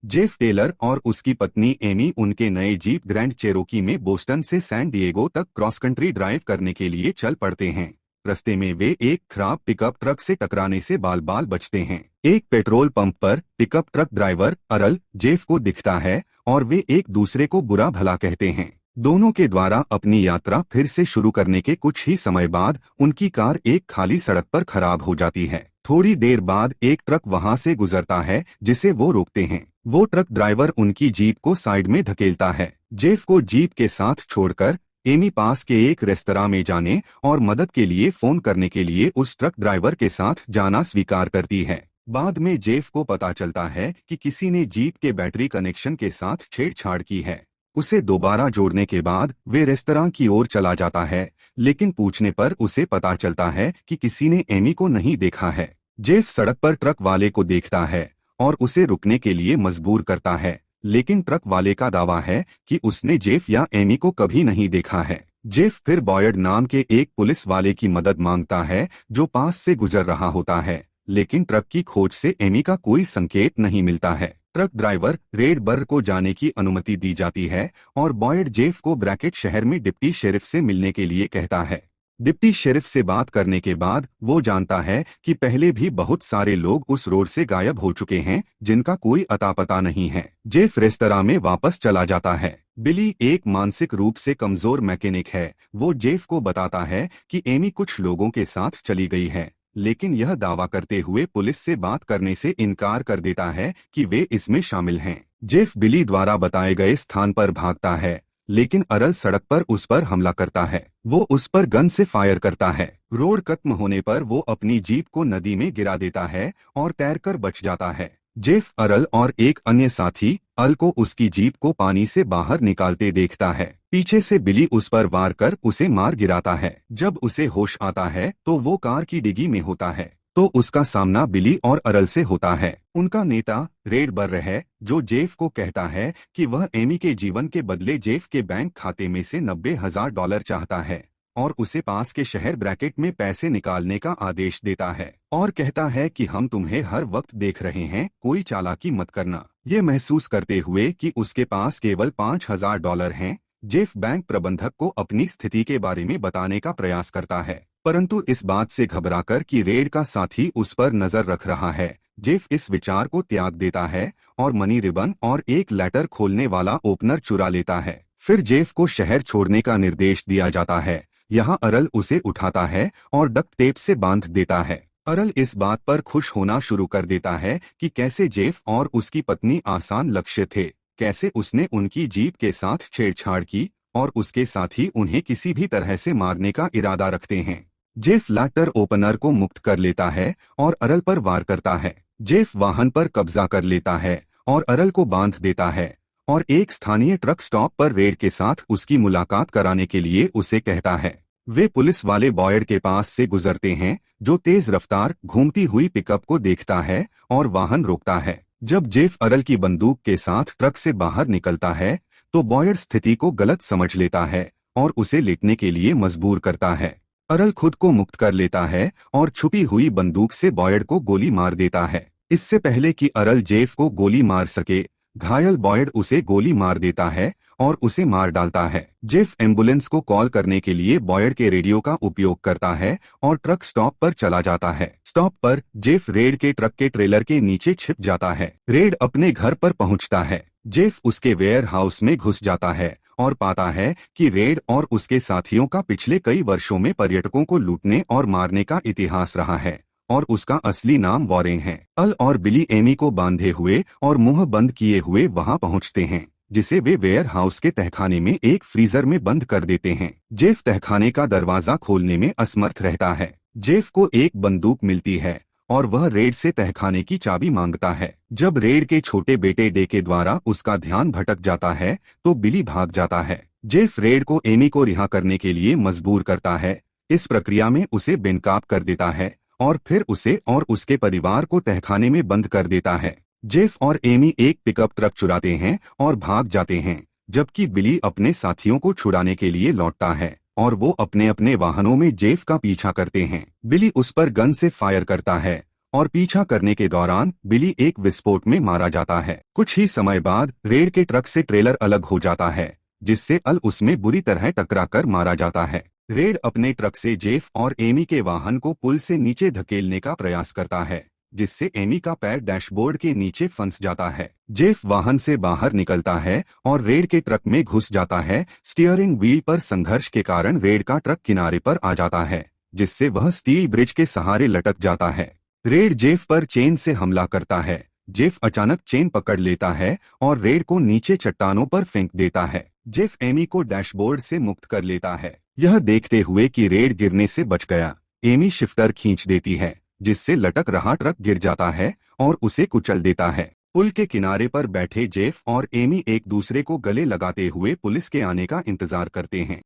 Jeff Taylor और उसकी पत्नी एमी उनके नए जीप ग्रैंड चेरोकी में बोस्टन से सैन डिएगो तक क्रॉस कंट्री ड्राइव करने के लिए चल पड़ते हैं। रास्ते में वे एक खराब पिकअप ट्रक से टकराने से बाल बाल बचते हैं। एक पेट्रोल पंप पर पिकअप ट्रक ड्राइवर अरल जेफ को दिखता है और वे एक दूसरे को बुरा भला कहते हैं। दोनों के द्वारा अपनी यात्रा फिर से शुरू करने के कुछ ही समय बाद उनकी कार एक खाली सड़क पर खराब हो जाती है। थोड़ी देर बाद एक ट्रक वहां से गुजरता है जिसे वो रोकते हैं। वो ट्रक ड्राइवर उनकी जीप को साइड में धकेलता है। जेफ को जीप के साथ छोड़कर एमी पास के एक रेस्तरां में जाने और मदद के लिए फोन करने के लिए उस ट्रक ड्राइवर के साथ जाना स्वीकार करती है। बाद में जेफ को पता चलता है कि किसी ने जीप के बैटरी कनेक्शन के साथ छेड़छाड़ की है। उसे दोबारा जोड़ने के बाद वे रेस्तरां की ओर चला जाता है, लेकिन पूछने पर उसे पता चलता है कि किसी ने एमी को नहीं देखा है। जेफ सड़क पर ट्रक वाले को देखता है और उसे रुकने के लिए मजबूर करता है, लेकिन ट्रक वाले का दावा है कि उसने जेफ या एमी को कभी नहीं देखा है। जेफ फिर बॉयड नाम के एक पुलिस वाले की मदद मांगता है जो पास से गुजर रहा होता है, लेकिन ट्रक की खोज से एमी का कोई संकेत नहीं मिलता है। ट्रक ड्राइवर रेड बर को जाने की अनुमति दी जाती है और बॉयड जेफ को ब्रैकेट शहर में डिप्टी शेरिफ से मिलने के लिए कहता है। डिप्टी शेरिफ से बात करने के बाद वो जानता है कि पहले भी बहुत सारे लोग उस रोड से गायब हो चुके हैं जिनका कोई अता पता नहीं है। जेफ रेस्तरां में वापस चला जाता है। बिली एक मानसिक रूप से कमजोर मैकेनिक है। वो जेफ को बताता है कि एमी कुछ लोगों के साथ चली गई है, लेकिन यह दावा करते हुए पुलिस से बात करने से इनकार कर देता है कि वे इसमें शामिल हैं। जेफ बिली द्वारा बताए गए स्थान पर भागता है, लेकिन अरल सड़क पर उस पर हमला करता है। वो उस पर गन से फायर करता है। रोड खत्म होने पर वो अपनी जीप को नदी में गिरा देता है और तैरकर बच जाता है। जेफ अरल और एक अन्य साथी अल को उसकी जीप को पानी से बाहर निकालते देखता है। पीछे से बिली उस पर वार कर उसे मार गिराता है। जब उसे होश आता है तो वो कार की डिग्गी में होता है, तो उसका सामना बिली और अरल से होता है। उनका नेता रेड बर है जो जेफ को कहता है कि वह एमी के जीवन के बदले जेफ के बैंक खाते में से $90,000 चाहता है और उसे पास के शहर ब्रैकेट में पैसे निकालने का आदेश देता है और कहता है कि हम तुम्हें हर वक्त देख रहे हैं, कोई चालाकी मत करना। ये महसूस करते हुए कि उसके पास केवल $5,000 हैं, जेफ बैंक प्रबंधक को अपनी स्थिति के बारे में बताने का प्रयास करता है, परंतु इस बात से घबराकर कि रेड का साथी उस पर नजर रख रहा है, जेफ इस विचार को त्याग देता है और मनी रिबन और एक लेटर खोलने वाला ओपनर चुरा लेता है। फिर जेफ को शहर छोड़ने का निर्देश दिया जाता है। यहाँ अरल उसे उठाता है और डक्ट टेप से बांध देता है। अरल इस बात पर खुश होना शुरू कर देता है कि कैसे जेफ और उसकी पत्नी आसान लक्ष्य थे, कैसे उसने उनकी जीप के साथ छेड़छाड़ की और उसके साथी उन्हें किसी भी तरह से मारने का इरादा रखते हैं। जेफ लेटर ओपनर को मुक्त कर लेता है और अरल पर वार करता है। जेफ वाहन पर कब्जा कर लेता है और अरल को बांध देता है और एक स्थानीय ट्रक स्टॉप पर रेड के साथ उसकी मुलाकात कराने के लिए उसे कहता है। वे पुलिस वाले बॉयड के पास से गुजरते हैं जो तेज रफ्तार घूमती हुई पिकअप को देखता है और वाहन रोकता है। जब जेफ अरल की बंदूक के साथ ट्रक से बाहर निकलता है तो बॉयड स्थिति को गलत समझ लेता है और उसे लेटने के लिए मजबूर करता है। अरल खुद को मुक्त कर लेता है और छुपी हुई बंदूक से बॉयड को गोली मार देता है। इससे पहले कि अरल जेफ को गोली मार सके, घायल बॉयड उसे गोली मार देता है और उसे मार डालता है। जेफ एम्बुलेंस को कॉल करने के लिए बॉयड के रेडियो का उपयोग करता है और ट्रक स्टॉप पर चला जाता है। स्टॉप पर जेफ रेड के ट्रक के ट्रेलर के नीचे छिप जाता है। रेड अपने घर पर पहुंचता है। जेफ उसके वेयर हाउस में घुस जाता है और पाता है कि रेड और उसके साथियों का पिछले कई वर्षों में पर्यटकों को लूटने और मारने का इतिहास रहा है और उसका असली नाम वॉरेन है। अल और बिली एमी को बांधे हुए और मुंह बंद किए हुए वहां पहुंचते हैं, जिसे वे वेयर हाउस के तहखाने में एक फ्रीजर में बंद कर देते हैं। जेफ तहखाने का दरवाजा खोलने में असमर्थ रहता है। जेफ को एक बंदूक मिलती है और वह रेड से तहखाने की चाबी मांगता है। जब रेड के छोटे बेटे डे के द्वारा उसका ध्यान भटक जाता है तो बिली भाग जाता है। जेफ रेड को एमी को रिहा करने के लिए मजबूर करता है। इस प्रक्रिया में उसे बेनकाब कर देता है और फिर उसे और उसके परिवार को तहखाने में बंद कर देता है। जेफ और एमी एक पिकअप ट्रक चुराते हैं और भाग जाते हैं, जबकि बिली अपने साथियों को छुड़ाने के लिए लौटता है और वो अपने अपने वाहनों में जेफ का पीछा करते हैं। बिली उस पर गन से फायर करता है और पीछा करने के दौरान बिली एक विस्फोट में मारा जाता है। कुछ ही समय बाद रेड के ट्रक से ट्रेलर अलग हो जाता है, जिससे अल उसमें बुरी तरह टकराकर मारा जाता है। रेड अपने ट्रक से जेफ और एमी के वाहन को पुल से नीचे धकेलने का प्रयास करता है, जिससे एमी का पैर डैशबोर्ड के नीचे फंस जाता है। जेफ वाहन से बाहर निकलता है और रेड के ट्रक में घुस जाता है। स्टीयरिंग व्हील पर संघर्ष के कारण रेड का ट्रक किनारे पर आ जाता है, जिससे वह स्टील ब्रिज के सहारे लटक जाता है। रेड जेफ पर चेन से हमला करता है। जेफ अचानक चेन पकड़ लेता है और रेड को नीचे चट्टानों पर फेंक देता है। जेफ एमी को डैशबोर्ड से मुक्त कर लेता है। यह देखते हुए कि रेड गिरने से बच गया, एमी शिफ्टर खींच देती है, जिससे लटक रहा ट्रक गिर जाता है और उसे कुचल देता है। पुल के किनारे पर बैठे जेफ और एमी एक दूसरे को गले लगाते हुए पुलिस के आने का इंतजार करते हैं।